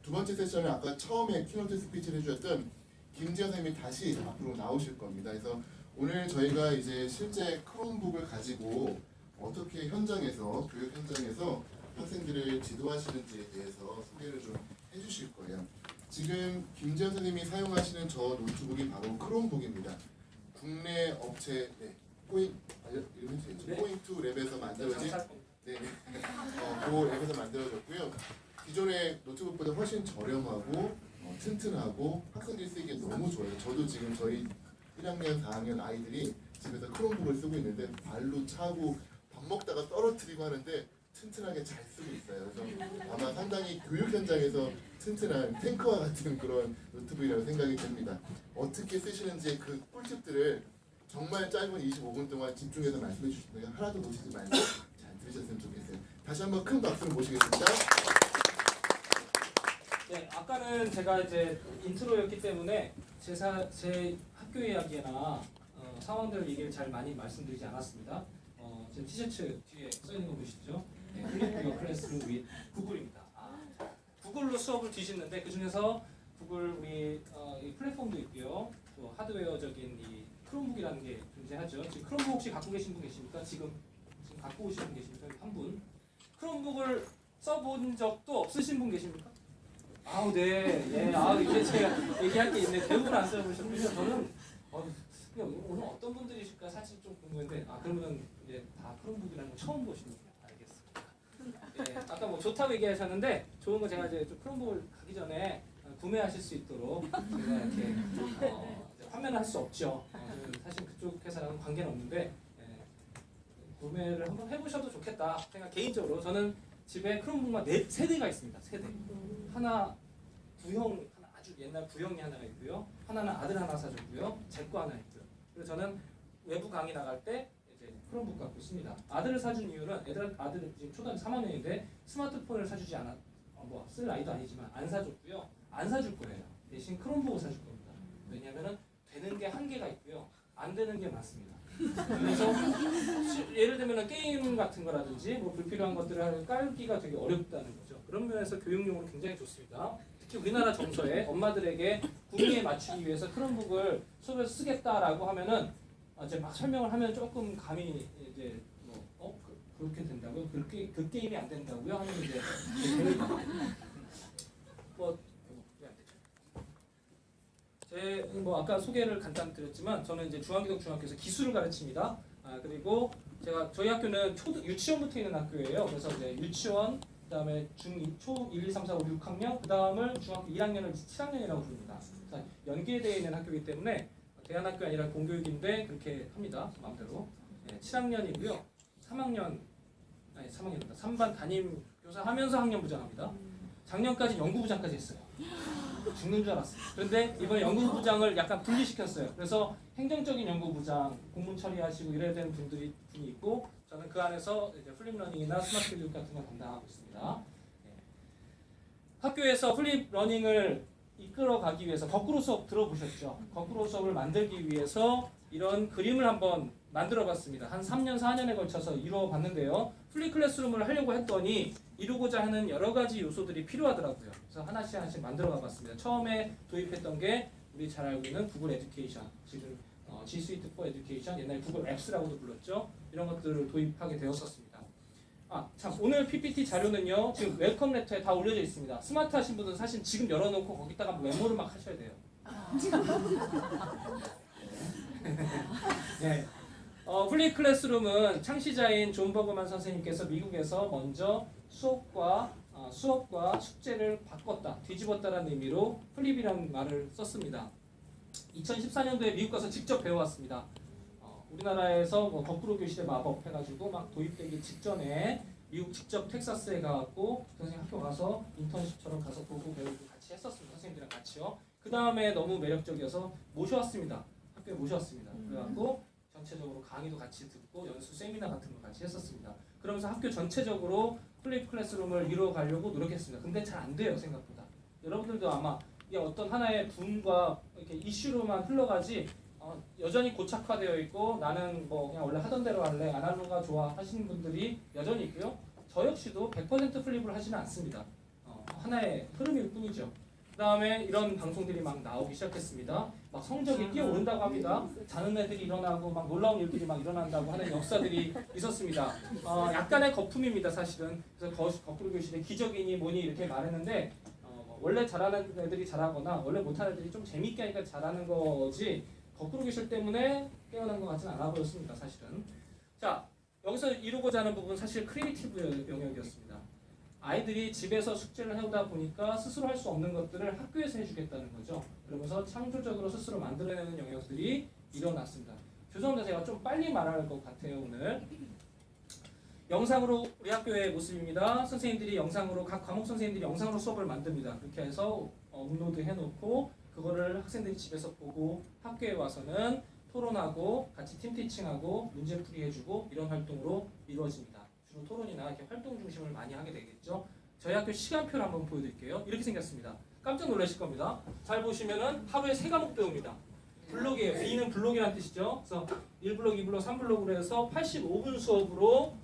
두 번째 세션은 아까 처음에 키노트 스피치를 해주셨던 김지현 선생님이 다시 앞으로 나오실 겁니다. 그래서 오늘 저희가 이제 실제 크롬북을 가지고 어떻게 현장에서 교육 현장에서 학생들을 지도하시는지에 대해서 소개를 좀 해주실 거예요. 지금 김지현 선생님이 사용하시는 저 노트북이 바로 크롬북입니다. 국내 업체 포인트 랩에서 만들어진 그 랩에서 만들어졌고요. 기존의 노트북보다 훨씬 저렴하고 튼튼하고 학생들이 쓰기에 너무 좋아요. 저도 지금 저희 1학년, 4학년 아이들이 집에서 크롬북을 쓰고 있는데 발로 차고 밥 먹다가 떨어뜨리고 하는데 튼튼하게 잘 쓰고 있어요. 그래서 아마 상당히 교육 현장에서 튼튼한 탱크와 같은 그런 노트북이라고 생각이 듭니다. 어떻게 쓰시는지 그 꿀팁들을 정말 짧은 25분 동안 집중해서 말씀해 주시고요. 하나도 놓치지 말고 잘 들으셨으면 좋겠어요. 다시 한번 큰 박수를 모시겠습니다. 네, 아까는 제가 이제 인트로였기 때문에 제 학교 이야기나 상황들 얘기를 잘 많이 말씀드리지 않았습니다. 제 티셔츠 뒤에 써 있는 거 보시죠? 네, Flip your classroom with 구글입니다. 구글로 수업을 뒤집는데 그 중에서 구글 우리 이 플랫폼도 있고요. 또 하드웨어적인 이 크롬북이라는 게 존재하죠. 지금 크롬북 혹시 갖고 계신 분 계십니까? 지금 갖고 오신 분 계십니까? 한 분. 크롬북을 써본 적도 없으신 분 계십니까? 아우 네, 예, 이게 제가 얘기할 게 있네. 대부분 안 써보셨군요. 저는 오늘 어떤 분들이실까 사실 좀 궁금한데, 그러면 이제 다 크롬북이라는 거 처음 보시는 분 알겠습니다. 예, 아까 뭐 좋다고 얘기하셨는데 좋은 거 제가 이제 좀 크롬북을 가기 전에 구매하실 수 있도록 제가 이렇게 판매는 할 수 없죠. 사실 그쪽 회사랑은 관계는 없는데 구매를 한번 해보셔도 좋겠다 생각 개인적으로 저는 집에 크롬북만 3대가 있습니다. 3대. 하나 부형 하나 아주 옛날 부형이 하나가 있고요. 하나는 아들 하나 사줬고요. 제 거 하나 있고요. 그래서 저는 외부 강의 나갈 때 이제 크롬북 갖고 있습니다. 아들을 사준 이유는 아들은 지금 초등학교 3학년인데 스마트폰을 사주지 않았 쓸 나이도 아니지만 안 사줬고요. 안 사줄 거예요. 대신 크롬북을 사줄 겁니다. 왜냐하면은 되는 게 한계가 있고요. 안 되는 게 많습니다. 그래서 예를 들면 게임 같은 거라든지 뭐 불필요한 것들을 깔기가 되게 어렵다는 거죠. 그런 면에서 교육용으로 굉장히 좋습니다. 특히 우리나라 정서에 엄마들에게 구미에 맞추기 위해서 크롬북을 수업에서 쓰겠다라고 하면은 이제 막 설명을 하면 조금 감이 이제 그렇게 된다고요? 그 게임이 안 된다고요? 하면 이제 아까 소개를 간단히 드렸지만 저는 이제 중앙기동 중학교에서 기술을 가르칩니다. 그리고 저희 학교는 유치원부터 있는 학교예요. 그래서 이제 유치원, 그다음에 초 1, 2, 3, 4, 5, 6학년, 그다음을 중학교 1학년을 7학년이라고 부릅니다. 연계되어 있는 학교이기 때문에 대안학교 아니라 공교육인데 그렇게 합니다. 마음대로. 7학년이고요. 3반 담임 교사 하면서 학년 부장합니다. 작년까지 연구부장까지 했어요. 죽는 줄 알았어요. 그런데 이번에 연구부장을 약간 분리시켰어요. 그래서 행정적인 연구부장, 공문 처리하시고 이래야 되는 분이 있고 저는 그 안에서 이제 플립러닝이나 스마트 교육 같은 걸 담당하고 있습니다. 학교에서 플립러닝을 이끌어가기 위해서 거꾸로 수업 들어보셨죠? 거꾸로 수업을 만들기 위해서 이런 그림을 한번 만들어봤습니다. 한 3년, 4년에 걸쳐서 이루어봤는데요. 플립 클래스룸을 하려고 했더니 이루고자 하는 여러 가지 요소들이 필요하더라고요. 그래서 하나씩 만들어가 봤습니다. 처음에 도입했던 게 우리 잘 알고 있는 구글 에듀케이션, 지금 G Suite for Education, 옛날 구글 앱스라고도 불렀죠. 이런 것들을 도입하게 되었었습니다. 참 오늘 PPT 자료는요. 지금 웰컴 레터에 다 올려져 있습니다. 스마트 하신 분들은 사실 지금 열어놓고 거기다가 메모를 막 하셔야 돼요. 네. 플립 클래스룸은 창시자인 존 버그만 선생님께서 미국에서 먼저 수업과 숙제를 바꿨다, 뒤집었다라는 의미로 플립이라는 말을 썼습니다. 2014년도에 미국 가서 직접 배워왔습니다. 우리나라에서 거꾸로 교실의 마법 해가지고 막 도입되기 직전에 미국 직접 텍사스에 가갖고 선생님 학교 가서 인턴십처럼 가서 보고 배우고 같이 했었습니다. 선생님들이랑 같이요. 그 다음에 너무 매력적이어서 모셔왔습니다. 학교에 모셔왔습니다. 그래갖고 전체적으로 강의도 같이 듣고 연수 세미나 같은 거 같이 했었습니다. 그러면서 학교 전체적으로 플립 클래스룸을 이루어가려고 노력했습니다. 근데 잘 안 돼요, 생각보다. 여러분들도 아마 이게 어떤 하나의 붐과 이렇게 이슈로만 흘러가지 여전히 고착화되어 있고 나는 뭐 그냥 원래 하던 대로 할래, 아날로그가 좋아 하시는 분들이 여전히 있고요. 저 역시도 100% 플립을 하지는 않습니다. 하나의 흐름일 뿐이죠. 그다음에 이런 방송들이 막 나오기 시작했습니다. 막 성적이 뛰어오른다고 합니다. 자는 애들이 일어나고 막 놀라운 일들이 막 일어난다고 하는 역사들이 있었습니다. 약간의 거품입니다, 사실은. 그래서 거꾸로 교실에 기적이니 뭐니 이렇게 말했는데 원래 잘하는 애들이 잘하거나 원래 못하는 애들이 좀 재밌게 하니까 잘하는 거지 거꾸로 교실 때문에 깨어난 것 같지는 않아 보였습니다, 사실은. 자, 여기서 이루고자 하는 부분은 사실 크리에이티브 영역이었습니다. 아이들이 집에서 숙제를 해오다 보니까 스스로 할 수 없는 것들을 학교에서 해주겠다는 거죠. 그러면서 창조적으로 스스로 만들어내는 영역들이 일어났습니다. 죄송합니다. 제가 좀 빨리 말할 것 같아요, 오늘. 영상으로 우리 학교의 모습입니다. 선생님들이 영상으로 각 과목 선생님들이 영상으로 수업을 만듭니다. 그렇게 해서 업로드 해놓고 그거를 학생들이 집에서 보고 학교에 와서는 토론하고 같이 팀 티칭하고 문제풀이 해주고 이런 활동으로 이루어집니다. 주로 토론이나 이렇게 활동 중심을 많이 하게 되겠죠. 저희 학교 시간표를 한번 보여드릴게요. 이렇게 생겼습니다. 깜짝 놀라실 겁니다. 잘 보시면은 하루에 3과목 배웁니다. 블록이에요. B는 블록이라는 뜻이죠. 그래서 1블록, 2블록, 3블록으로 해서 85분 수업으로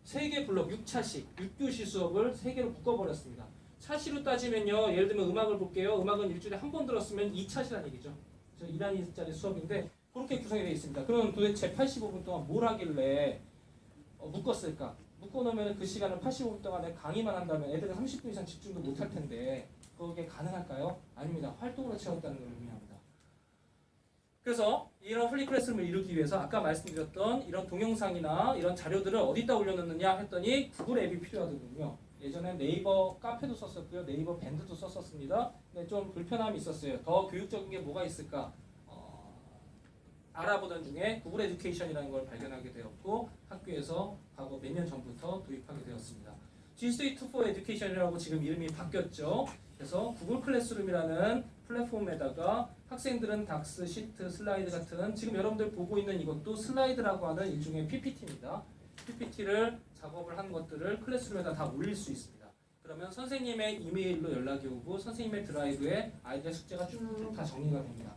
3개 블록 6차식, 6교시 수업을 3개로 묶어버렸습니다. 차시로 따지면요. 예를 들면 음악을 볼게요. 음악은 일주일에 한 번 들었으면 2차시라는 얘기죠. 1학기짜리 수업인데 그렇게 구성이 되어 있습니다. 그럼 도대체 85분 동안 뭘 하길래 묶었을까? 묶어놓으면 그 시간을 85분 동안에 강의만 한다면 애들은 30분 이상 집중도 못할 텐데 그게 가능할까요? 아닙니다. 활동으로 채웠다는 걸 의미합니다. 그래서 이런 플리 클래스룸을 이루기 위해서 아까 말씀드렸던 이런 동영상이나 이런 자료들을 어디다 올려놓느냐 했더니 구글 앱이 필요하거든요. 예전에 네이버 카페도 썼었고요. 네이버 밴드도 썼었습니다. 근데 좀 불편함이 있었어요. 더 교육적인 게 뭐가 있을까? 알아보던 중에 구글 에듀케이션이라는 걸 발견하게 되었고 학교에서 과거 몇 년 전부터 도입하게 되었습니다. G-Suite for Education이라고 지금 이름이 바뀌었죠. 그래서 구글 클래스룸이라는 플랫폼에다가 학생들은 닥스, 시트, 슬라이드 같은 지금 여러분들 보고 있는 이것도 슬라이드라고 하는 일종의 PPT입니다. PPT를 작업을 한 것들을 클래스룸에다 다 올릴 수 있습니다. 그러면 선생님의 이메일로 연락이 오고 선생님의 드라이브에 아이들의 숙제가 쭉 다 정리가 됩니다.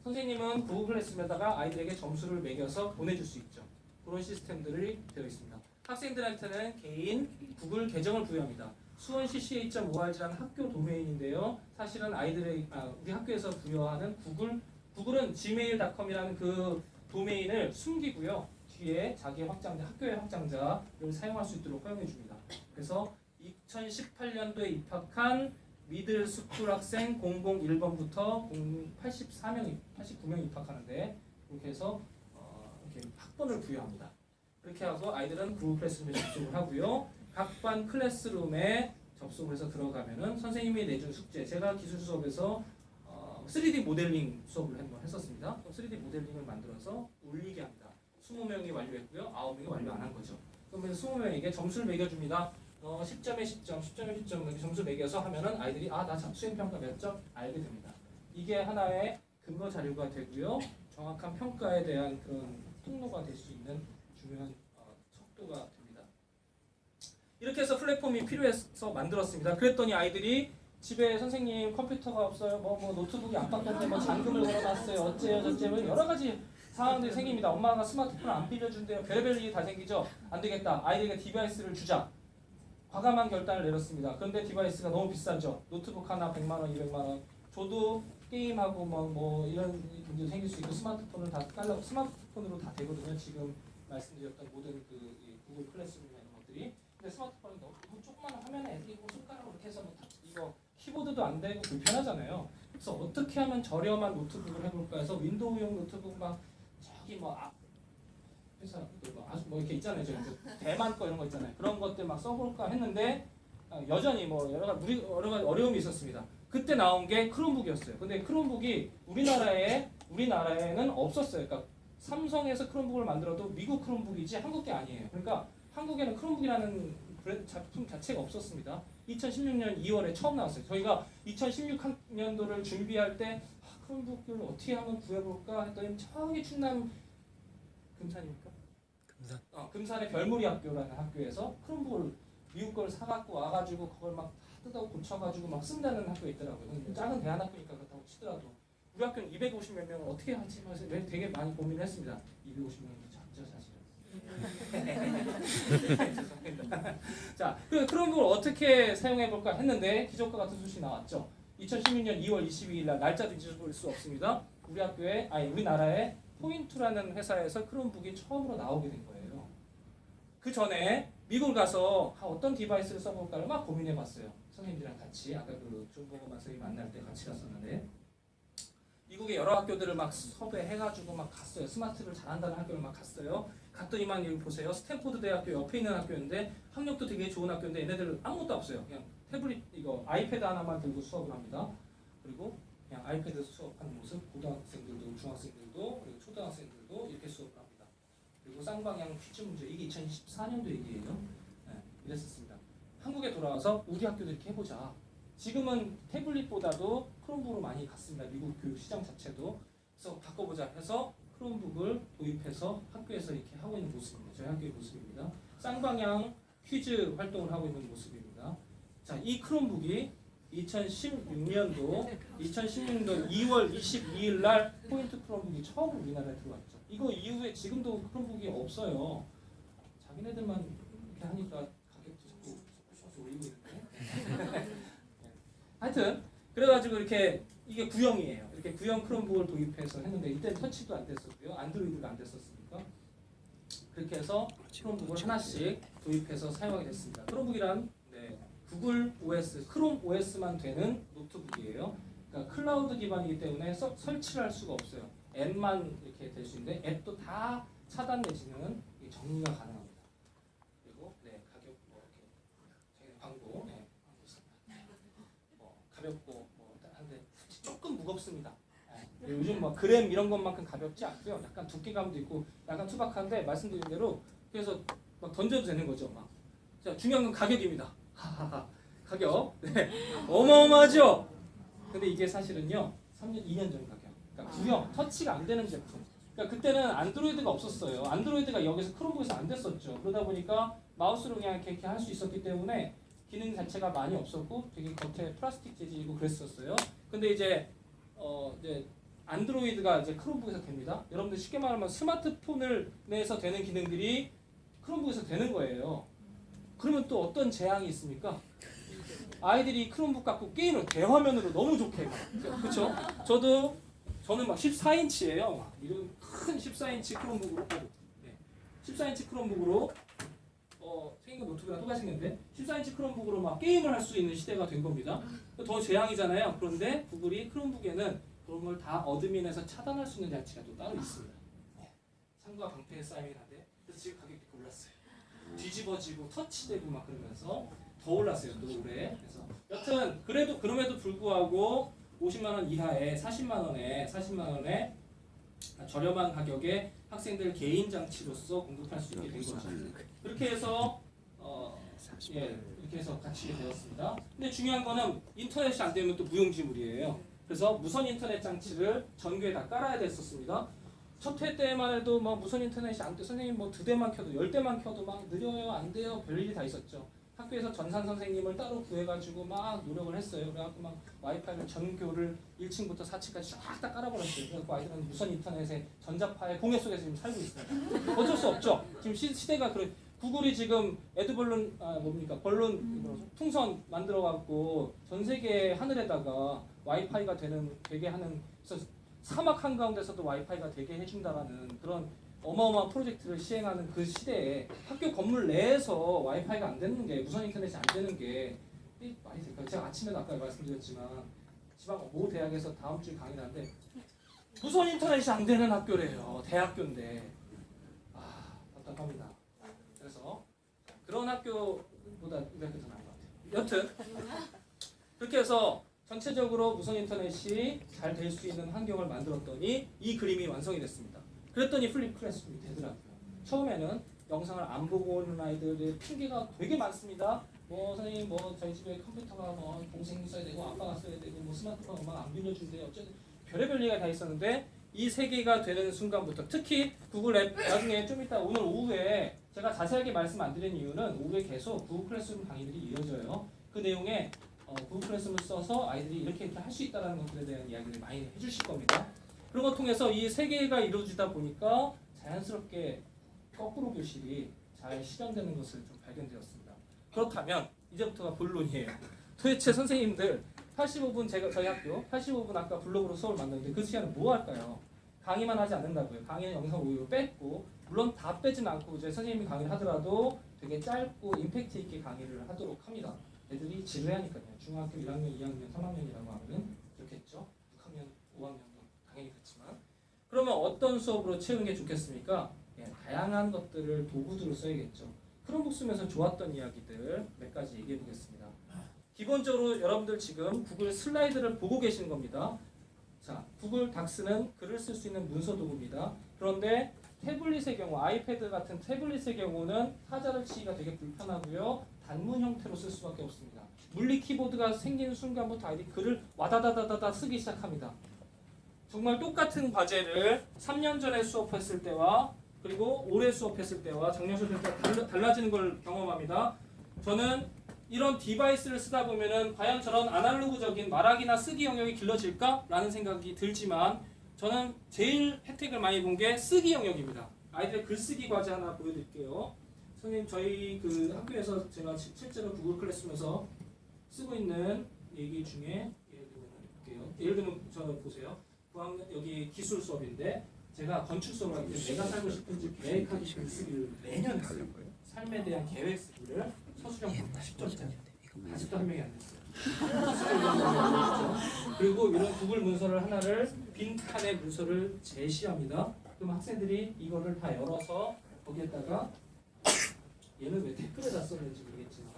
선생님은 구글 클래스룸에다가 아이들에게 점수를 매겨서 보내줄 수 있죠. 그런 시스템들이 되어 있습니다. 학생들한테는 개인 구글 계정을 부여합니다. 수원 cca.org라는 학교 도메인인데요. 사실은 우리 학교에서 부여하는 구글은 gmail.com이라는 그 도메인을 숨기고요. 뒤에 자기의 확장자, 학교의 확장자를 사용할 수 있도록 허용해 줍니다. 그래서 2018년도에 입학한 미들 스쿨 학생 001번부터 89명 입학하는데 그렇게 해서 이렇게 학번을 부여합니다. 그렇게 하고 아이들은 구글 클래스룸에 접속을 하고요. 각 반 클래스룸에 접속을 해서 들어가면은 선생님이 내준 숙제, 제가 기술 수업에서 3D 모델링 수업을 한번 했었습니다. 3D 모델링을 만들어서 올리게 합니다. 20명이 완료했고요. 9명이 완료 안 한 거죠. 그러면 20명에게 점수를 매겨줍니다. 10점에 10점, 10점에 10점 이렇게 점수 매겨서 하면은 아이들이 나 수행평가 몇 점 알게 됩니다. 이게 하나의 근거 자료가 되고요. 정확한 평가에 대한 그런 통로가 될 수 있는 중요한 척도가 됩니다. 이렇게 해서 플랫폼이 필요해서 만들었습니다. 그랬더니 아이들이 집에 선생님 컴퓨터가 없어요. 노트북이 안 바꿨는데 잔금을 걸어놨어요. 어째요 저째요 여러 가지 상황들이 생깁니다. 엄마가 스마트폰 안 빌려준대요. 별의별 일이 다 생기죠. 안 되겠다. 아이들에게 디바이스를 주자. 과감한 결단을 내렸습니다. 그런데 디바이스가 너무 비싸죠. 노트북 하나 100만 원, 200만 원. 저도 게임하고 이런 문제 생길 수 있고 스마트폰을 스마트폰으로 다 되거든요. 지금 말씀드렸던 모든 그 구글 클래스룸이나 이런 것들이. 근데 스마트폰이 너무 조그만 화면에 애들이 손가락으로 이렇게 해서 이거 키보드도 안 되고 불편하잖아요. 그래서 어떻게 하면 저렴한 노트북을 해볼까 해서 윈도우용 노트북 저기 회사 이렇게 있잖아요. 대만 거 이런 거 있잖아요. 그런 것들 막 써볼까 했는데 여전히 여러 가지 어려움이 있었습니다. 그때 나온 게 크롬북이었어요. 근데 크롬북이 우리나라에는 없었어요. 그러니까 삼성에서 크롬북을 만들어도 미국 크롬북이지 한국 게 아니에요. 그러니까 한국에는 크롬북이라는 브랜드 작품 자체가 없었습니다. 2016년 2월에 처음 나왔어요. 저희가 2016년도를 준비할 때 크롬북을 어떻게 하면 구해볼까 했더니 저기 충남 금산입니까? 금산. 금산의 별무리 학교라는 학교에서 크롬북을 미국 걸 사갖고 와가지고 그걸 막 뜯어 고쳐가지고 막 쓴다는 학교가 있더라고요. 작은 대안학교니까 그렇다고 치더라도 우리 학교는 250몇 명을 어떻게 하지? 되게 많이 고민을 했습니다. 250명이 작죠 사실은. 죄송합니다. 자, 그 크롬북을 어떻게 사용해 볼까 했는데 기적과 같은 소식이 나왔죠. 2016년 2월 22일 날 날짜도 잊어버릴 수 없습니다. 우리나라의 포인트라는 회사에서 크롬북이 처음으로 나오게 된 거예요. 그 전에 미국을 가서 어떤 디바이스를 써볼까를 막 고민해봤어요. 선생님들이랑 같이 아까 그 조봉호만 선생님 만날 때 같이 갔었는데 미국의 여러 학교들을 막 섭외해가지고 막 갔어요. 스마트를 잘한다는 학교를 막 갔어요. 갔더니만 여기 보세요. 스탠포드 대학교 옆에 있는 학교인데 학력도 되게 좋은 학교인데 얘네들 아무것도 없어요. 그냥 태블릿 이거 아이패드 하나만 들고 수업을 합니다. 그리고 그냥 아이패드에서 수업하는 모습 고등학생들도 중학생들도 그리고 초등학생들도 이렇게 수업을 합니다. 그리고 쌍방향 퀴즈 문제 이게 2014년도 얘기예요. 네, 이랬었습니다. 한국에 돌아와서 우리 학교도 이렇게 해보자. 지금은 태블릿보다도 크롬북으로 많이 갔습니다. 미국 교육 시장 자체도. 그래서 바꿔보자 해서 크롬북을 도입해서 학교에서 이렇게 하고 있는 모습입니다. 저희 학교의 모습입니다. 쌍방향 퀴즈 활동을 하고 있는 모습입니다. 자, 이 크롬북이 2016년도 2월 22일 날 포인트 크롬북이 처음 우리나라에 들어왔죠. 이거 이후에 지금도 크롬북이 없어요. 자기네들만 이렇게 하니까 가격도 자꾸 올리고 있는데. 하여튼 그래가지고 이렇게 이게 구형이에요. 이렇게 구형 크롬북을 도입해서 했는데 이때는 터치도 안 됐었고요. 안드로이드가 안 됐었으니까 그렇게 해서 크롬북을 하나씩 도입해서 사용하게 됐습니다. 크롬북이란 구글 OS, 크롬 OS만 되는 노트북이에요. 그러니까 클라우드 기반이기 때문에 설치를 할 수가 없어요. 앱만 이렇게 될 수 있는데 앱도 다 차단 내지는 정리가 가능합니다. 그리고 가격 이렇게 저희 광고 광고 있습니다. 가볍고 한데 조금 무겁습니다. 요즘 그램 이런 것만큼 가볍지 않고요. 약간 두께감도 있고 약간 투박한데 말씀드린 대로 그래서 막 던져도 되는 거죠. 자, 중요한 건 가격입니다. 가격 어마어마하죠. 근데 이게 사실은요 2년 전 가격. 그러니까 구형 터치가 안 되는 제품. 그러니까 그때는 안드로이드가 없었어요. 안드로이드가 여기서 크롬북에서 안 됐었죠. 그러다 보니까 마우스로 그냥 이렇게 할 수 있었기 때문에 기능 자체가 많이 없었고 되게 겉에 플라스틱 재질이고 그랬었어요. 근데 이제 안드로이드가 이제 크롬북에서 됩니다. 여러분들 쉽게 말하면 스마트폰을 내에서 되는 기능들이 크롬북에서 되는 거예요. 그러면 또 어떤 재앙이 있습니까? 아이들이 크롬북 갖고 게임을 대화면으로 너무 좋게 해요. 그렇죠? 저는 막 14인치예요. 이런 큰 14인치 크롬북으로 14인치 크롬북으로 생긴 노트북이랑 똑같이 생겼는데 14인치 크롬북으로 막 게임을 할 수 있는 시대가 된 겁니다. 더 재앙이잖아요. 그런데 구글이 크롬북에는 그런 걸 다 어드민에서 차단할 수 있는 장치가 또 따로 있습니다. 상과 방패에 쌓이긴 한데 그래서 지금 가격이 올랐어요. 뒤집어지고 터치되고 막 그러면서 더 올랐어요. 또 올해. 그래서 여튼 그럼에도 불구하고 50만 원 이하에 40만 원에 저렴한 가격에 학생들 개인 장치로서 공급할 수 있게 된 거죠. 그렇게 해서 이렇게 해서 갖추게 되었습니다. 근데 중요한 거는 인터넷이 안 되면 또 무용지물이에요. 그래서 무선 인터넷 장치를 전교에 다 깔아야 됐었습니다. 첫 회 때만 해도 무선 인터넷이 안 돼. 선생님 2대만 켜도 10대만 켜도 막 느려요, 안 돼요. 별일이 다 있었죠. 학교에서 전산 선생님을 따로 구해가지고 막 노력을 했어요. 그래갖고 막 와이파이를 전교를 1층부터 4층까지 쫙 다 깔아버렸어요. 그래서 아이들은 무선 인터넷에 전자파의 공해 속에서 지금 살고 있습니다. 어쩔 수 없죠. 지금 시대가 구글이 지금 에드벌룬 벌룬 풍선 만들어갖고 전 세계 하늘에다가 와이파이가 되게 하는 그래서 사막 한가운데서도 와이파이가 되게 해준다라는 그런 어마어마한 프로젝트를 시행하는 그 시대에 학교 건물 내에서 와이파이가 안 되는 게 무선 인터넷이 안 되는 게 많이 될까요? 제가 아침에도 아까 말씀드렸지만 지방 모 대학에서 다음 주에 강의를 하는데 무선 인터넷이 안 되는 학교래요. 대학교인데 답답합니다. 그래서 그런 학교보다 우리 학교 더 나은 것 같아요. 여튼 그렇게 해서 전체적으로 무선 인터넷이 잘 될 수 있는 환경을 만들었더니 이 그림이 완성이 됐습니다. 그랬더니 플립 클래스룸이 되더라고요. 처음에는 영상을 안 보고 오는 아이들의 핑계가 되게 많습니다. 선생님 저희 집에 컴퓨터가 동생이 써야 되고 아빠가 써야 되고 스마트폰 엄마가 안 빌려준대요. 어쨌든 별의별 얘기가 다 있었는데 이 세 개가 되는 순간부터 특히 구글 앱 나중에 좀 이따 오늘 오후에 제가 자세하게 말씀 안 드린 이유는 오후에 계속 구글 클래스룸 강의들이 이어져요. 그 내용에 구글 클래스룸을 써서 아이들이 이렇게 할 수 있다는 것들에 대한 이야기를 많이 해주실 겁니다. 그런 걸 통해서 이 세 개가 이루어지다 보니까 자연스럽게 거꾸로 교실이 잘 실현되는 것을 좀 발견되었습니다. 그렇다면 이제부터가 본론이에요. 도대체 선생님들 85분 저희 학교 85분 아까 블로그로 수업을 만드는데 그 시간에 뭐 할까요? 강의만 하지 않는다고요. 강의는 영상 오히려 뺐고 물론 다 빼진 않고 이제 선생님이 강의를 하더라도 되게 짧고 임팩트 있게 강의를 하도록 합니다. 애들이 지루하니까요. 중학교 1학년, 2학년, 3학년이라고 하면 그렇겠죠. 6학년, 5학년도 당연히 그렇지만 그러면 어떤 수업으로 채우는 게 좋겠습니까? 다양한 것들을 도구들을 써야겠죠. 크롬북 쓰면서 좋았던 이야기들 몇 가지 얘기해 보겠습니다. 기본적으로 여러분들 지금 구글 슬라이드를 보고 계시는 겁니다. 자, 구글 닥스는 글을 쓸 수 있는 문서 도구입니다. 그런데 태블릿의 경우, 아이패드 같은 태블릿의 경우는 타자를 치기가 되게 불편하고요. 단문 형태로 쓸 수밖에 없습니다. 물리 키보드가 생기는 순간부터 아이들이 글을 와다다다다다 쓰기 시작합니다. 정말 똑같은 과제를 3년 전에 수업했을 때와 그리고 올해 수업했을 때와 작년 수업했을 때 달라지는 걸 경험합니다. 저는 이런 디바이스를 쓰다 보면은 과연 저런 아날로그적인 말하기나 쓰기 영역이 길러질까라는 생각이 들지만 저는 제일 혜택을 많이 본 게 쓰기 영역입니다. 아이들의 글쓰기 과제 하나 보여드릴게요. 선생님 저희 그 학교에서 제가 실제로 구글 클래스룸에서 쓰고 있는 얘기 중에 예를 들면 저 보세요. 여기 기술 수업인데 제가 건축 수업을 하기 때문에 내가 살고 싶은 집 계획하기 글쓰기를 매년 했어요. 삶에 대한 계획 쓰기를 서술형 10점짜리 아직도 한 명이 안 됐어요. 그리고 이런 구글 문서를 하나를 빈 칸의 문서를 제시합니다. 그럼 학생들이 이거를 다 열어서 거기에다가 얘는 왜 댓글에다 썼는지 모르겠지만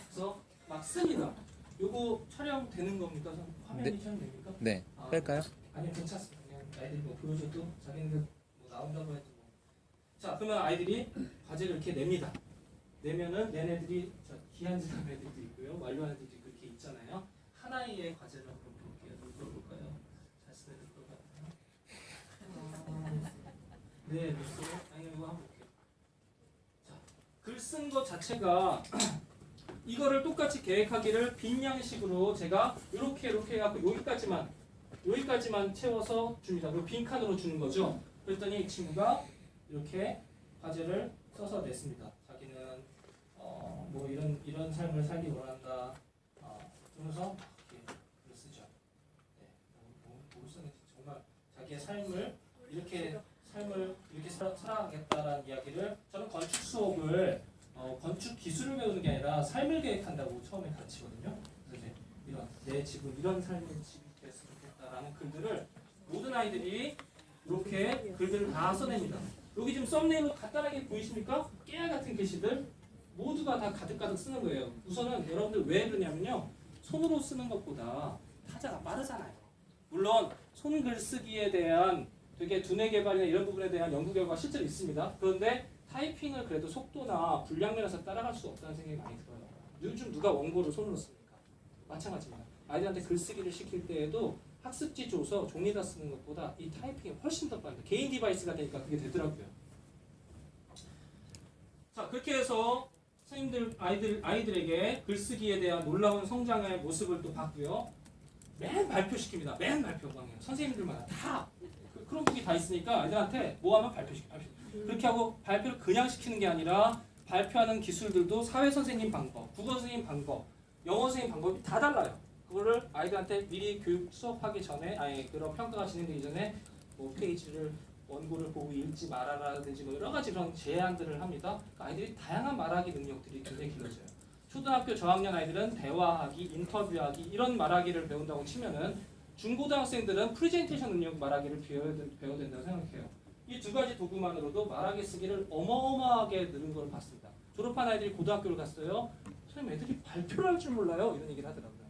그래서 막 씁니다. 요거 촬영되는 겁니까? 화면이 촬영됩니까? 네. 뺄까요? 아니요 괜찮습니다. 그냥 아이들이 뭐 보여줘도 자기네들 뭐 나온다고 해도 뭐. 자 그러면 아이들이 과제를 이렇게 냅니다. 내면은 얘네들이 기한지남 애들도 있고요. 완료한 애들도 그렇게 있잖아요. 하나의 과제를 한번 볼게요. 물어볼까요? 잘 쓰는 걸 같나요? 네, 됐어. 아니 이거 한번 볼게요. 자, 글 쓴 것 자체가 이거를 똑같이 계획하기를 빈 양식으로 제가 이렇게 해갖고 여기까지만 채워서 줍니다. 그리고 빈 칸으로 주는 거죠. 그랬더니 이 친구가 이렇게 과제를 써서 냈습니다. 자기는 뭐 이런 삶을 살기 원한다. 그러면서 이렇게 글을 쓰죠. 네, 뭐 쓰는지 정말 자기의 삶을 이렇게 살아가겠다라는 이야기를 저는 건축 수업을 건축 기술을 배우는 게 아니라 삶을 계획한다고 처음에 가르치거든요. 그래서 이제 내 집은 이런 삶의 집이 됐으면 좋겠다라는 글들을 모든 아이들이 이렇게 글들을 다 써냅니다. 여기 지금 썸네일로 간단하게 보이십니까? 깨알 같은 글씨들 모두가 다 가득가득 쓰는 거예요. 우선은 여러분들 왜 그러냐면요. 손으로 쓰는 것보다 타자가 빠르잖아요. 물론 손글 쓰기에 대한 되게 두뇌 개발이나 이런 부분에 대한 연구 결과가 실제로 있습니다. 그런데 타이핑을 그래도 속도나 분량면에서 따라갈 수 없다는 생각이 많이 들어요. 요즘 누가 원고를 손으로 씁니까? 마찬가지입니다. 아이들한테 글쓰기를 시킬 때에도 학습지 줘서 종이다 쓰는 것보다 이 타이핑이 훨씬 더 빠릅니다. 개인 디바이스가 되니까 그게 되더라고요. 자 그렇게 해서 선생님들 아이들에게 글쓰기에 대한 놀라운 성장의 모습을 또 봤고요. 맨 발표시킵니다. 맨 발표방이에요. 선생님들마다 다 크롬북이 다 있으니까 아이들한테 뭐 하면 발표시켜. 그렇게 하고 발표를 그냥 시키는 게 아니라 발표하는 기술들도 사회 선생님 방법, 국어 선생님 방법, 영어 선생님 방법이 다 달라요. 그거를 아이들한테 미리 교육 수업하기 전에, 그런 평가가 진행되기 전에 뭐 페이지를 원고를 보고 읽지 말아라든지 뭐 여러 가지 그런 제안들을 합니다. 그러니까 아이들이 다양한 말하기 능력들이 굉장히 길러져요. 초등학교 저학년 아이들은 대화하기, 인터뷰하기 이런 말하기를 배운다고 치면은 중고등학생들은 프레젠테이션 능력 말하기를 배워야 된다고 생각해요. 이 두 가지 도구만으로도 말하기 쓰기를 어마어마하게 늘은 걸 봤습니다. 졸업한 아이들이 고등학교를 갔어요. 선생님 애들이 발표를 할 줄 몰라요. 이런 얘기를 하더라고요.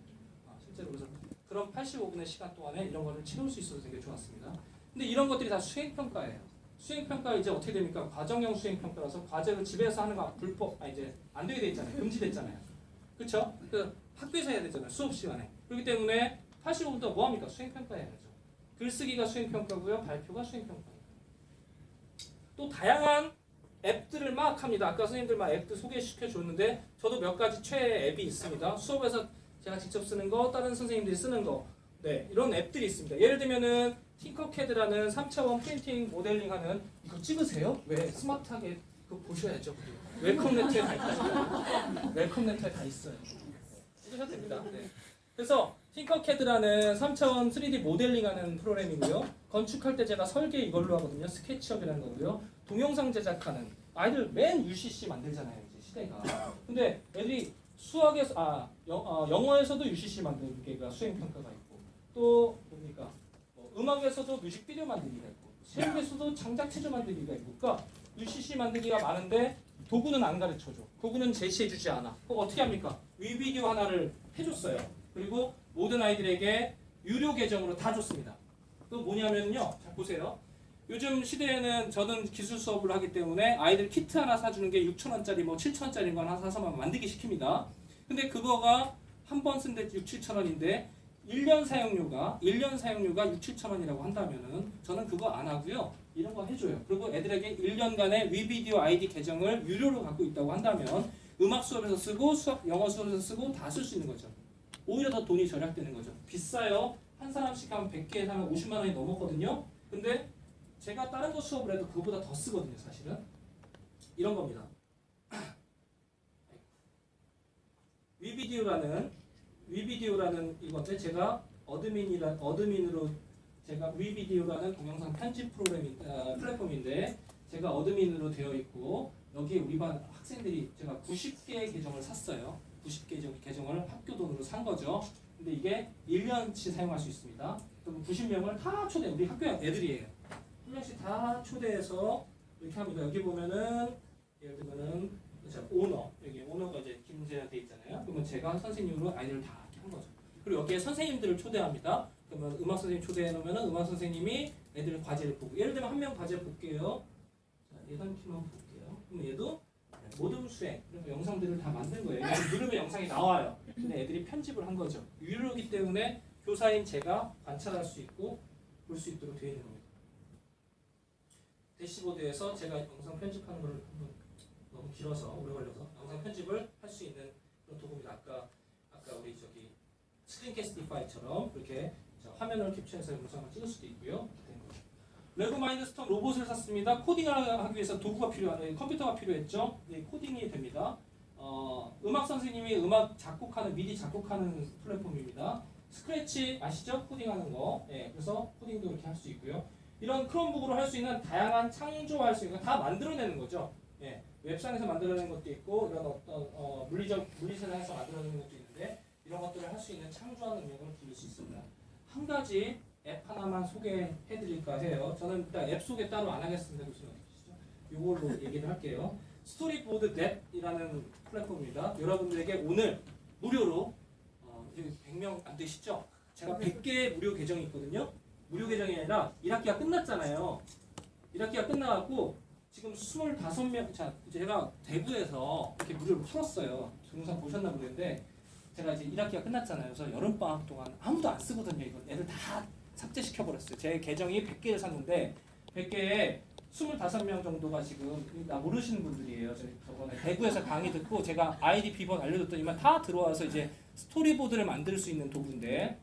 실제로 그래서 그런 85분의 시간 동안에 이런 거를 채울 수 있어서 되게 좋았습니다. 근데 이런 것들이 다 수행평가예요. 수행평가 이제 어떻게 됩니까? 과정형 수행평가라서 과제를 집에서 하는 거 불법, 이제 안 되게 돼 있잖아요. 금지됐잖아요. 그렇죠? 그 학교에서 해야 되잖아요. 수업 시간에. 그렇기 때문에 85분부터 뭐 합니까? 수행평가해야죠. 글쓰기가 수행평가고요. 발표가 수행평가예요. 또 다양한 앱들을 막 합니다. 아까 선생님들 막 앱들 소개시켜 줬는데 저도 몇 가지 최애 앱이 있습니다. 수업에서 제가 직접 쓰는 거, 다른 선생님들이 쓰는 거, 네 이런 앱들이 있습니다. 예를 들면은 팅커캐드라는 3차원 프린팅 모델링하는 이거 찍으세요? 왜 스마트하게 그거 보셔야죠. 웰컴 레터에 다 있다. 웰컴 레터에 다 있어요. 보셔도 됩니다. 네. 그래서 팅커캐드라는 3차원 3D 모델링하는 프로그램이고요. 건축할 때 제가 설계 이걸로 하거든요. 스케치업이라는 거고요. 동영상 제작하는 아이들 맨 UCC 만들잖아요. 이제 시대가. 근데 애들이 수학에서 영어에서도 UCC 만들기가 수행 평가가 있고 또 뭡니까? 음악에서도 뮤직비디오 만들기가 있고 체육에서도 장작 체조 만들기가 있고 그러니까 UCC 만들기가 많은데 도구는 안 가르쳐줘. 도구는 제시해주지 않아. 그럼 어떻게 합니까? 위비디오 하나를 해줬어요. 그리고 모든 아이들에게 유료 계정으로 다 줬습니다. 그 뭐냐면요. 자 보세요. 요즘 시대에는 저는 기술 수업을 하기 때문에 아이들 키트 하나 사주는 게 6,000원짜리 뭐 7,000원짜리 거 하나 사서 만들기 시킵니다. 근데 그거가 한 번 쓴 데 6, 7,000원인데 1년 사용료가 6, 7,000원이라고 한다면은 저는 그거 안 하고요. 이런 거 해줘요. 그리고 애들에게 1년간의 위비디오 아이디 계정을 유료로 갖고 있다고 한다면 음악 수업에서 쓰고 영어 수업에서 쓰고 다 쓸 수 있는 거죠. 오히려 더 돈이 절약되는 거죠. 비싸요. 한 사람씩 한 100개에 사면 50만 원이 넘었거든요. 근데 제가 다른 거 수업을 해도 그거보다 더 쓰거든요. 사실은. 이런 겁니다. 위비디오라는 이건데 제가 어드민으로 제가 위비디오라는 동영상 편집 플랫폼인데 제가 어드민으로 되어 있고 여기에 우리 반 학생들이 제가 90개의 계정을 샀어요. 90개 계정을 학교 돈으로 산 거죠. 근데 이게 1년치 사용할 수 있습니다. 그럼 90명을 다 우리 학교 애들이에요. 한 명씩 다 초대해서 이렇게 합니다. 여기 보면은 예를 들면은 오너 여기 오너가 이제 김재현 돼 있잖아요. 그러면 제가 선생님으로 아이들을 다 이렇게 한 거죠. 그리고 여기에 선생님들을 초대합니다. 그러면 음악 선생님 초대해 놓으면은 음악 선생님이 애들 과제를 보고 예를 들면 한 명 과제 볼게요. 자, 예선 팀만 볼게요. 그럼 얘도 모든 수행 그리고 영상들을 다 만든 거예요. 누르면 영상이 나와요. 근데 애들이 편집을 한 거죠. 유료이기 때문에 교사인 제가 관찰할 수 있고 볼 수 있도록 되어 있는 겁니다. 대시보드에서 제가 영상 편집하는 걸 한번 너무 길어서 오래 걸려서 영상 편집을 할 수 있는 그런 도구입니다. 아까 우리 저기 스크린캐스티파이처럼 이렇게 화면을 캡처해서 영상을 찍을 수도 있고요. 레고 마인드스톰 로봇을 샀습니다. 코딩을 하기 위해서 도구가 컴퓨터가 필요했죠. 네, 코딩이 됩니다. 음악 선생님이 음악 작곡하는 미디 작곡하는 플랫폼입니다. 스크래치 아시죠? 코딩하는 거. 네, 그래서 코딩도 이렇게 할 수 있고요. 이런 크롬북으로 할 수 있는 다양한 창조할 수 있는 거 다 만들어내는 거죠. 예, 웹상에서 만들어내는 것도 있고 이런 어떤 물리세상에서 만들어내는 것도 있는데 이런 것들을 할 수 있는 창조하는 능력을 기를 수 있습니다. 한 가지 앱 하나만 소개해드릴까 해요. 저는 일단 앱 소개 따로 안 하겠습니다. 교수님 어디 계시죠? 이걸로 얘기를 할게요. 스토리보드 넷이라는 플랫폼입니다. 여러분들에게 오늘 무료로 100명 안 되시죠? 제가 100개의 무료 계정이 있거든요. 무료 계정이 아니라 1학기가 끝났잖아요. 1학기가 끝나갖고 지금 25명, 자, 제가 대구에서 이렇게 무료로 풀었어요. 동영상 보셨나 모르겠는데 제가 이제 1학기가 끝났잖아요. 그래서 여름방학 동안 아무도 안 쓰거든요. 이거 애들 다 삭제시켜버렸어요. 제 계정이 100개를 샀는데 100개에 25명 정도가 지금 나 모르시는 분들이에요. 저번에 대구에서 강의 듣고 제가 아이디 비번 알려줬더니만 다 들어와서 이제 스토리보드를 만들 수 있는 도구인데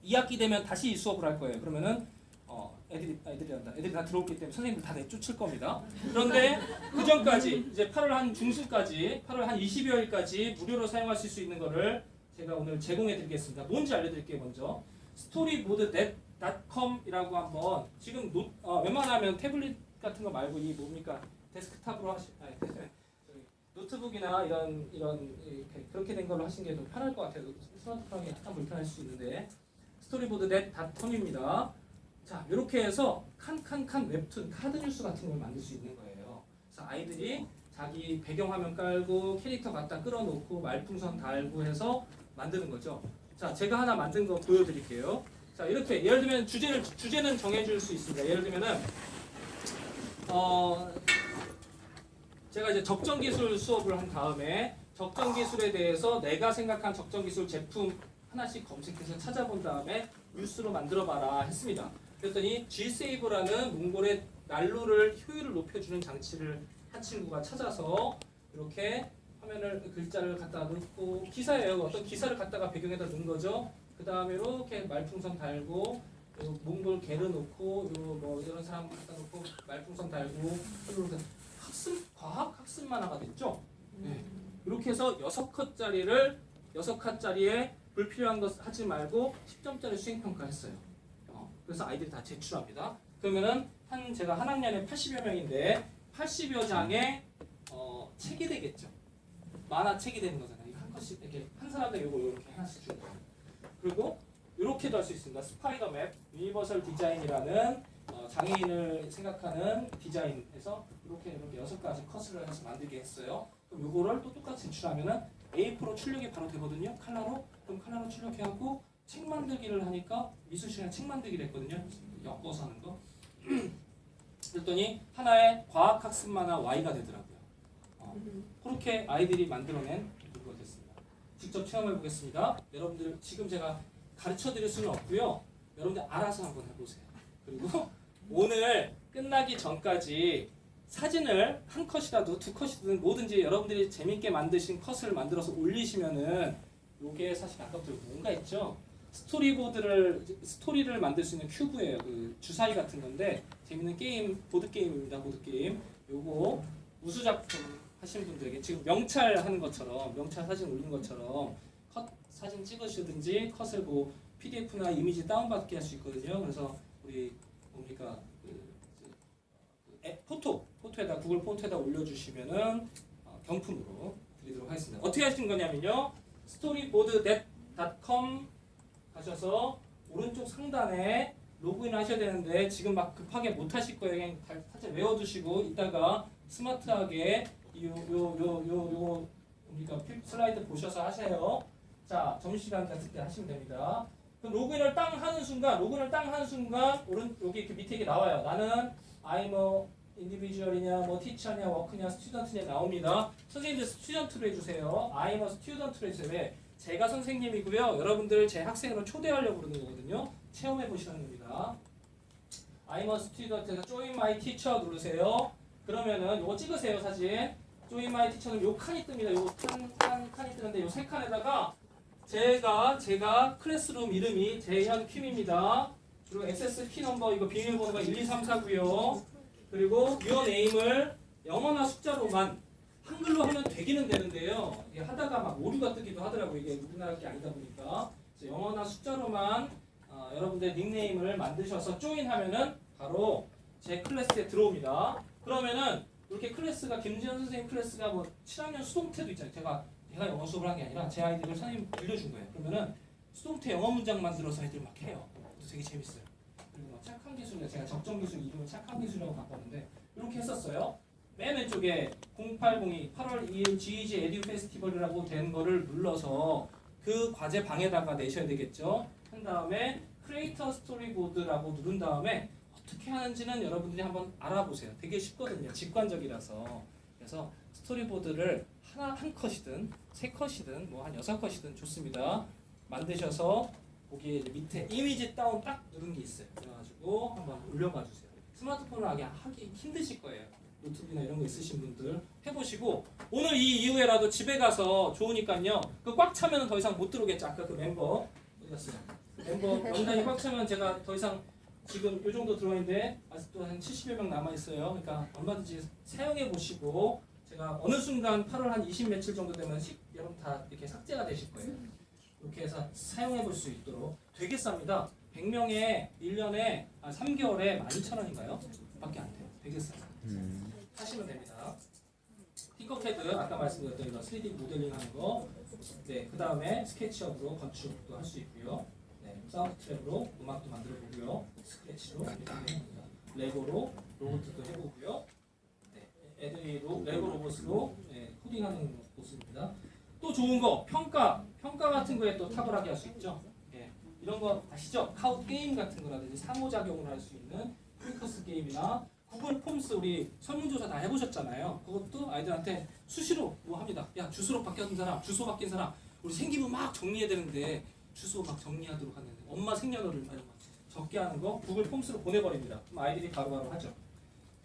2학기 되면 다시 이 수업을 할 거예요. 그러면은 애들이 다 들어오기 때문에 선생님들 다 내쫓을 겁니다. 그런데 그 전까지 이제 8월 한 중순까지 8월 한 20여일까지 무료로 사용하실 수 있는 거를 제가 오늘 제공해 드리겠습니다. 뭔지 알려드릴게요. 먼저 storyboardnet.com이라고 한번 지금 웬만하면 태블릿 같은 거 말고 이 뭡니까 데스크탑으로 노트북이나 이런 그렇게 된 걸로 하시는 게 더 편할 것 같아요. 스마트폰이 약간 불편할 수 있는데 storyboardnet.com입니다. 자, 이렇게 해서 칸 웹툰 카드 뉴스 같은 걸 만들 수 있는 거예요. 그래서 아이들이 자기 배경화면 깔고 캐릭터 갖다 끌어놓고 말풍선 달고 해서 만드는 거죠. 자, 제가 하나 만든 거 보여드릴게요. 자, 이렇게 예를 들면 주제는 정해줄 수 있습니다. 예를 들면은 제가 이제 적정기술 수업을 한 다음에 적정기술에 대해서 내가 생각한 적정기술 제품 하나씩 검색해서 찾아본 다음에 뉴스로 만들어봐라 했습니다. 그랬더니 Gsave라는 몽골의 난로를 효율을 높여주는 장치를 한 친구가 찾아서 이렇게 화면을 글자를 갖다 놓고 기사예요. 어떤 기사를 갖다가 배경에다 놓은 거죠. 그 다음에 이렇게 말풍선 달고 몽골 개를 놓고 뭐 이런 사람 갖다 놓고 말풍선 달고 과학 학습 만화가 됐죠. 네. 이렇게 해서 6컷짜리에 불필요한 것 하지 말고 10점짜리 수행평가 했어요. 그래서 아이들이 다 제출합니다. 그러면은 제가 한 학년에 80여 명인데 80여 장의 책이 되겠죠. 만화책이 되는 거잖아요. 한 컷씩 이렇게 한 사람당 요거 이렇게 하나씩 주는 거예요. 그리고 이렇게도 할 수 있습니다. 스파이더맵 유니버설 디자인이라는 장애인을 생각하는 디자인에서 이렇게 6가지 컷을 해서 만들게 했어요. 그럼 요거를 또 똑같이 제출하면은 A4로 출력이 바로 되거든요. 칼라로. 그럼 칼라로 출력해갖고 책 만들기를 하니까 미술 시간에 책 만들기를 했거든요. 엮어서 하는 거. 그랬더니 하나의 과학 학습 만화 Y가 되더라고요. 그렇게 아이들이 만들어낸 이거 됐습니다. 직접 체험해 보겠습니다. 여러분들 지금 제가 가르쳐 드릴 수는 없고요. 여러분들 알아서 한번 해보세요. 그리고 오늘 끝나기 전까지 사진을 한 컷이라도 2컷이든 뭐든지 여러분들이 재밌게 만드신 컷을 만들어서 올리시면은 요게 사실 아까부터 뭔가 있죠. 스토리를 만들 수 있는 큐브예요. 그 주사위 같은 건데 재밌는 게임, 보드 게임입니다. 보드 게임. 요거 우수 작품 하신 분들에게 지금 명찰 하는 것처럼 명찰 사진 올린 것처럼 컷 사진 찍으시든지 컷을 뭐 PDF나 이미지 다운받게 할 수 있거든요. 그래서 우리 뭡니까 포토에다 구글 포토에다 올려주시면은 경품으로 드리도록 하겠습니다. 어떻게 하시는 거냐면요. storyboard.com 가셔서 오른쪽 상단에 로그인 하셔야 되는데 지금 막 급하게 못 하실 거예요. 그냥 살짝 외워두시고 이따가 스마트하게 요 우리가 슬라이드 보셔서 하세요. 자, 점심시간 같은 때 하시면 됩니다. 그럼 로그인을 땅 하는 순간 여기 이렇게 밑에 이게 나와요. 나는 I'm a individual이냐 뭐 teacher냐 work냐 student냐 나옵니다. 선생님들 스튜던트로 해주세요. I'm a student로 해주세요. 왜? 제가 선생님이고요. 여러분들 제 학생으로 초대하려고 그러는 거거든요. 체험해 보시라는 겁니다. I'm a student에서 join my teacher 누르세요. 그러면은 요거 찍으세요 사진. join my teacher는 요 칸이 뜹니다. 요 칸이 뜨는데 요 세 칸에다가 제가 클래스룸 이름이 재현킴입니다. 그리고 액세스 키 넘버 이거 비밀번호가 12349요. 그리고 your name을 영어나 숫자로만 한글로 하면 되기는 되는데요. 이게 하다가 막 오류가 뜨기도 하더라고요. 이게 우리나라 게 아니다 보니까. 그래서 영어나 숫자로만 여러분들 닉네임을 만드셔서 조인하면은 바로 제 클래스에 들어옵니다. 그러면은 이렇게 클래스가 김지현 선생님 클래스가 뭐 7학년 수동태도 있잖아요. 제가 영어 수업을 한 게 아니라 제 아이들을 선생님 빌려준 거예요. 그러면은 수동태 영어 문장 만들어서 애들 막 해요. 그래서 되게 재밌어요. 그리고 막 착한 기술이요. 제가 적정 기술 이름을 착한 기술이라고 바꿨는데 이렇게 했었어요. 맨 왼쪽에 0802 8월 2일 GEG 에듀 페스티벌이라고 된 거를 눌러서 그 과제 방에다가 내셔야 되겠죠. 한 다음에 크리에이터 스토리보드라고 누른 다음에 어떻게 하는지는 여러분들이 한번 알아보세요. 되게 쉽거든요. 직관적이라서. 그래서 스토리보드를 한 컷이든 세 컷이든 뭐 한 6컷이든 좋습니다. 만드셔서 거기에 밑에 이미지 다운 딱 누른 게 있어요. 그래가지고 한번 올려봐 주세요. 스마트폰을 하기 힘드실 거예요. 노트북이나 이런 거 있으신 분들 해보시고 오늘 이 이후에라도 집에 가서 좋으니까요. 그 꽉 차면 더 이상 못 들어오겠죠. 아까 그 멤버 어디 갔어요? 멤버 명단이 꽉 차면 제가 더 이상 지금 이 정도 들어있는데 아직도 한 70여 명 남아 있어요. 그러니까 얼마든지 사용해 보시고 제가 어느 순간 8월 한 20 며칠 정도 되면 여러분 다 이렇게 삭제가 되실 거예요. 이렇게 해서 사용해 볼 수 있도록 되게 쌉니다. 100명에 1년에 3개월에 12,000원인가요? 밖에 안 돼요. 되게 싸요. 하시면 됩니다. 팅커캐드 아까 말씀드렸던 이거 3D 모델링 하는 거. 네, 그 다음에 스케치업으로 건축도 할 수 있고요. 네, 사운드 트랙으로 음악도 만들어 보고요. 스크래치로 레고로 로봇도 해보고요. 네, 애들이 레고 로봇으로 코딩하는 모습입니다. 또 좋은 거 평가 같은 거에 또 탁월하게 할 수 있죠. 예, 이런 거 아시죠? 카우 게임 같은 거라든지 상호작용을 할 수 있는 핑커스 게임이나 구글 폼스 우리 설문조사 다 해보셨잖아요. 그것도 아이들한테 수시로 뭐 합니다. 야 주소로 바뀐 사람, 주소 바뀐 사람 우리 생기부 막 정리해야 되는데 주소 막 정리하도록 하는데 엄마 생년월일 막 적게 하는 거 구글 폼스로 보내버립니다. 그럼 아이들이 바로바로 하죠.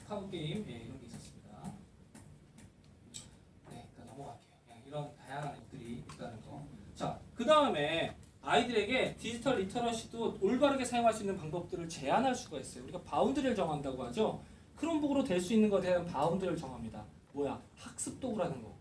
카우 게임 이런 게 있었습니다. 네, 일단 넘어갈게요. 이런 다양한 앱들이 있다는 거. 자, 그 다음에 아이들에게 디지털 리터러시도 올바르게 사용할 수 있는 방법들을 제안할 수가 있어요. 우리가 바운드리를 정한다고 하죠. 크롬북으로 될 수 있는 것에 대한 바운드를 정합니다. 뭐야? 학습 도구라는 거.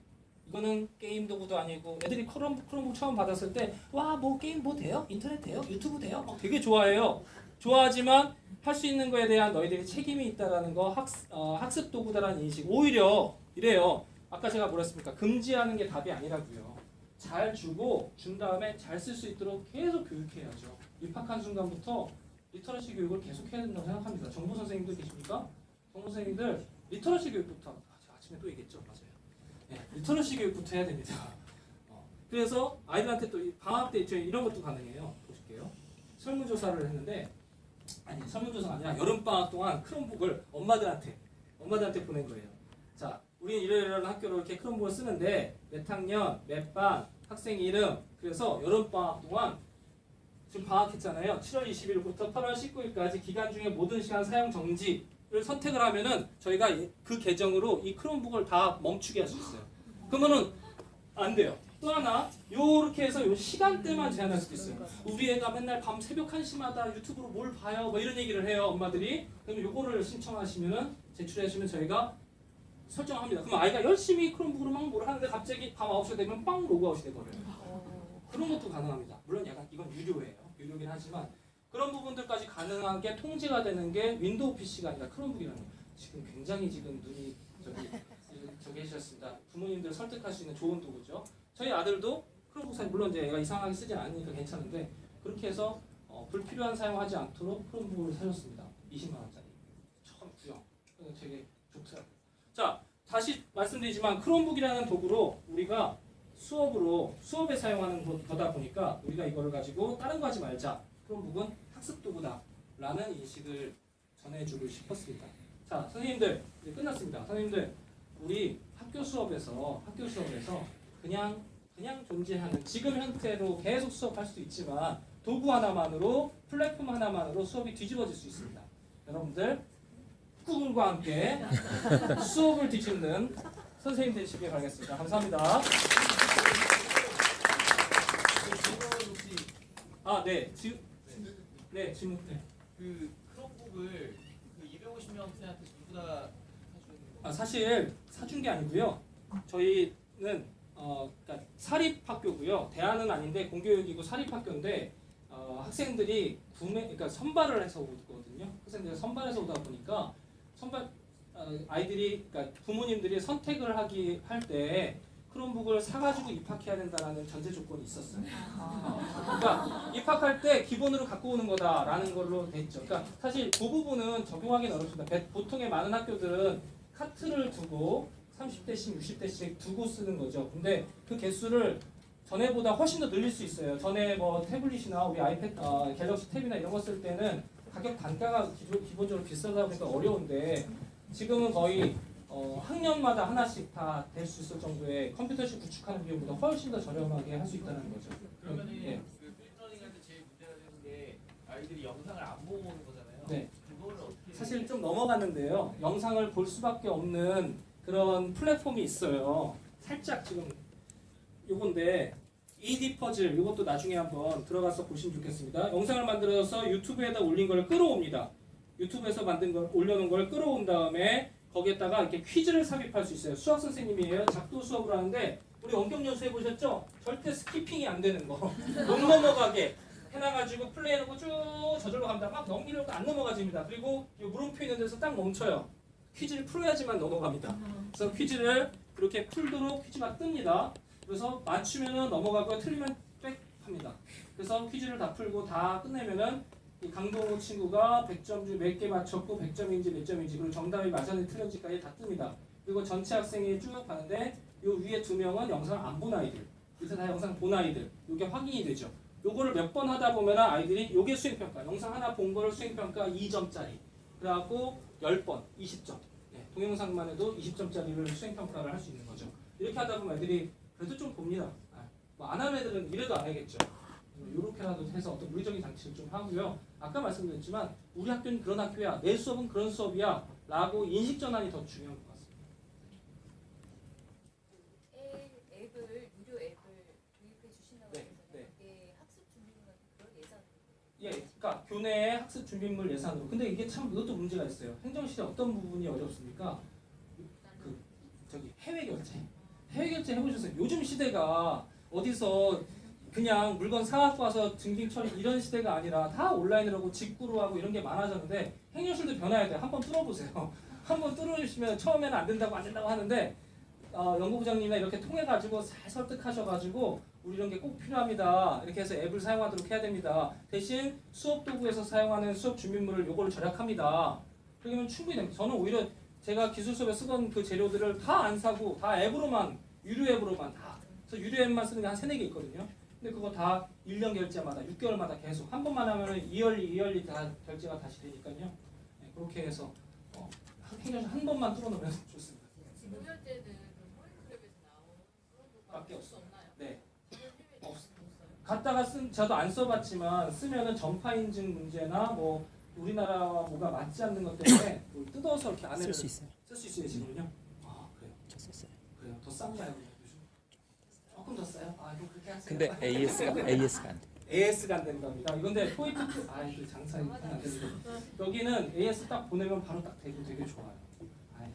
이거는 게임 도구도 아니고 애들이 크롬북 처음 받았을 때 와 뭐 게임 뭐 돼요? 인터넷 돼요? 유튜브 돼요? 되게 좋아해요. 좋아하지만 할 수 있는 거에 대한 너희들이 책임이 있다라는 거 학습 도구다라는 인식. 오히려 이래요. 아까 제가 뭐라 했습니까? 금지하는 게 답이 아니라고요. 잘 주고 준 다음에 잘 쓸 수 있도록 계속 교육해야죠. 입학한 순간부터 리터러시 교육을 계속 해야 된다고 생각합니다. 정보 선생님들 계십니까? 정보 선생님들 리터러시 교육부터 제가 아침에 또 얘기했죠. 맞아요. 네, 리터러시 교육부터 해야 됩니다. 그래서 아이들한테 또 방학 때 이런 것도 가능해요. 보실게요. 설문조사를 했는데 설문조사가 아니라 여름방학 동안 크롬북을 엄마들한테 보낸 거예요. 자, 우리는 이런 학교로 이렇게 크롬북을 쓰는데 몇 학년, 몇 반, 학생 이름. 그래서 여름방학 동안 지금 방학했잖아요. 7월 20일부터 8월 19일까지 기간 중에 모든 시간 사용 정지를 선택을 하면은 저희가 그 계정으로 이 크롬북을 다 멈추게 할 수 있어요. 그러면은 안 돼요. 또 하나, 요렇게 해서 요 시간대만 제한할 수도 있어요. 우리 애가 맨날 밤 새벽 1시마다 유튜브로 뭘 봐요. 뭐 이런 얘기를 해요, 엄마들이. 그럼 요거를 신청하시면은 제출하시면 저희가 설정합니다. 그럼 아이가 열심히 크롬북으로 막 뭘 하는데 갑자기 밤 9시가 되면 빵 로그아웃이 돼버려요. 그런 것도 가능합니다. 물론 약간 이건 유료예요. 유료긴 하지만 그런 부분들까지 가능하게 통제가 되는 게 윈도우 PC가 아니라 크롬북이라는 거예요. 지금 굉장히 지금 눈이 저기 해주셨습니다. 부모님들 설득할 수 있는 좋은 도구죠. 저희 아들도 크롬북 사용 물론 이제 얘가 이상하게 쓰지 않으니까 괜찮은데 그렇게 해서 불필요한 사용하지 않도록 크롬북을 사줬습니다. 20만 원짜리. 처음 구형. 되게 좋더라고요. 자, 다시 말씀드리지만 크롬북이라는 도구로 우리가 수업에 사용하는 거다 보니까 우리가 이거를 가지고 다른 거 하지 말자. 크롬북은 학습 도구다라는 인식을 전해주고 싶었습니다. 자, 선생님들 이제 끝났습니다. 선생님들 우리 학교 수업에서 그냥 존재하는 지금 형태로 계속 수업할 수도 있지만 도구 하나만으로 플랫폼 하나만으로 수업이 뒤집어질 수 있습니다. 여러분들 꿈과 함께 수업을 뒤집는 선생님 되시길 바라겠습니다. 감사합니다. 질문. 네. 그 크롬북을 그 250명 학생한테 전부 다 사주는 거. 사실 사준 게 아니고요. 저희는 그러니까 사립학교고요. 대안은 아닌데 공교육이고 사립학교인데 학생들이 그러니까 선발을 해서 오거든요. 학생들이 선발해서 오다 보니까 아이들이 그러니까 부모님들이 선택을 할 때 크롬북을 사가지고 입학해야 된다라는 전제 조건이 있었어요. 그러니까 입학할 때 기본으로 갖고 오는 거다라는 걸로 돼 있죠. 그러니까 사실 그 부분은 적용하기는 어렵습니다. 보통의 많은 학교들은 카트를 두고 30대씩 60대씩 두고 쓰는 거죠. 근데 그 개수를 전에보다 훨씬 더 늘릴 수 있어요. 전에 뭐 태블릿이나 우리 아이패드, 갤럭시 탭이나 이런 거 쓸 때는 가격 단가가 기본적으로 비싸다 보니까 어려운데 지금은 거의 학년마다 하나씩 다 될 수 있을 정도의 컴퓨터식 구축하는 비용보다 훨씬 더 저렴하게 할 수 있다는 거죠. 그러면은 예. 그 필터링 할때 제일 문제가 되는 게 아이들이 영상을 안 보고 오는 거잖아요. 네. 그거를 어떻게 사실 좀 넘어갔는데요. 영상을 볼 수밖에 없는 그런 플랫폼이 있어요. 살짝 지금 요건데 ED 퍼즐 이것도 나중에 한번 들어가서 보시면 좋겠습니다. 영상을 만들어서 유튜브에다 올린 걸 끌어옵니다. 유튜브에서 만든 걸 올려놓은 걸 끌어온 다음에 거기에다가 이렇게 퀴즈를 삽입할 수 있어요. 수학 선생님이에요. 작도 수업을 하는데 우리 원격 연수 해보셨죠? 절대 스키핑이 안 되는 거. 못 넘어가게 해놔가지고 플레이해놓고 쭉 저절로 갑니다. 막 넘기려고 안 넘어가집니다. 그리고 이 물음표 있는 데서 딱 멈춰요. 퀴즈를 풀어야지만 넘어갑니다. 그래서 퀴즈를 그렇게 풀도록 퀴즈가 뜹니다. 그래서 맞추면은 넘어가고 틀리면 빽 합니다. 그래서 퀴즈를 다 풀고 다 끝내면은 이 강동호 친구가 100점 중 몇 개 맞췄고 100점인지 몇 점인지 그리고 정답이 맞았는지 틀렸는지까지 다 뜹니다. 그리고 전체 학생이 쭉 가는데 요 위에 2명은 영상을 안 본 아이들, 밑에 다 영상 본 아이들, 요게 확인이 되죠. 요거를 몇 번 하다 보면 아이들이 요게 수행평가, 영상 하나 본 거를 수행평가 2점짜리, 그래갖고 10번 20점, 동영상만 해도 20점짜리를 수행평가를 할 수 있는 거죠. 이렇게 하다 보면 애들이 그래도 좀 봅니다. 뭐 안 하는 애들은 이래도 안 하겠죠. 이렇게라도 해서 어떤 물리적인 장치를 좀 하고요. 아까 말씀드렸지만 우리 학교는 그런 학교야, 내 수업은 그런 수업이야 라고 인식 전환이 더 중요한 것 같습니다. 유료 앱을 도입해 주신다고 네, 해서 네. 이게 학습 준비물 같은 그런 예산. 예, 그러니까 그러니까 교내 학습 준비물 예산으로. 근데 이게 참 이것도 문제가 있어요. 행정실에 어떤 부분이 어렵습니까? 그 저기 해외 결제. 해외 결제 해보셨어요? 요즘 시대가 어디서 그냥 물건 사갖고 와서 증빙 처리 이런 시대가 아니라 다 온라인으로 하고 직구로 하고 이런 게 많아졌는데 행정실도 변해야 돼요. 한번 뚫어보세요. 한번 뚫어주시면 처음에는 안 된다고 하는데 연구부장님이나 이렇게 통해가지고 잘 설득하셔가지고 우리 이런 게 꼭 필요합니다. 이렇게 해서 앱을 사용하도록 해야 됩니다. 대신 수업 도구에서 사용하는 수업 준비물을 요거를 절약합니다. 그러면 충분히 됩니다. 저는 오히려 제가 기술 수업에 쓰던 그 재료들을 다 안 사고 다 앱으로만 유료 앱으로만 다. 그래서 유료 앱만 쓰는 게 한 3-4개 있거든요. 근데 그거 다 1년 결제마다 6개월마다 계속 한 번만 하면은 이열리 다 결제가 다시 되니까요. 네, 그렇게 해서 행정실 한 번만 뚫어놓으면 좋습니다. 지금 결제는 홀크랩에서 나온 그런 밖에 거밖에 없나요? 네. 없어요. 갖다가 저도 안 써봤지만 쓰면은 전파 인증 문제나 뭐 우리나라와 뭐가 맞지 않는 것 때문에 뭐 뜯어서 이렇게 안에 쓸 수 있어요. 쓸 수 있어요 지금은요. 아 그래요. 저 썼어요. 그래요. 더 싼가요? 요즘? 조금 더 싸요? 아 이거 그렇게 하세요. 근데 AS가 안 돼. AS가 안 된답니다. 이건데 포인트 이거 장사 이거 안 되는데 여기는 AS 딱 보내면 바로 딱 되고 되게 좋아요. 아이.